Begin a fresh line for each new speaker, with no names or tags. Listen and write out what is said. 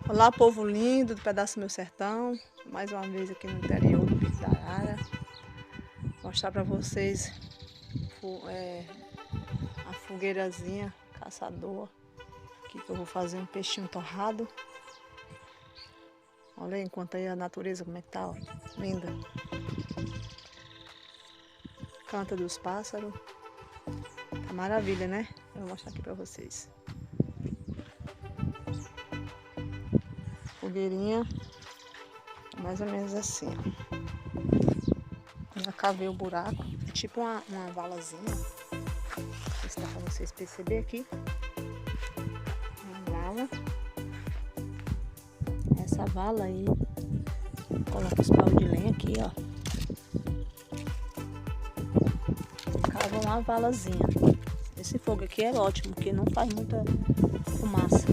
Olá, povo lindo do pedaço do meu sertão, mais uma vez aqui no interior do Pico da Arara. Vou mostrar para vocês a fogueirazinha caçador, aqui que eu vou fazer um peixinho torrado. Olha aí, enquanto aí a natureza como é que tá, ó, linda. Canta dos pássaros, tá maravilha, né? Eu vou mostrar aqui para vocês. Fogueirinha, mais ou menos assim, ó. Já cavei o buraco, tipo uma valazinha. Não sei se dá pra vocês perceberem aqui. Uma vala. Essa vala aí, coloca os paus de lenha aqui, ó. Cava uma valazinha. Esse fogo aqui é ótimo, porque não faz muita fumaça.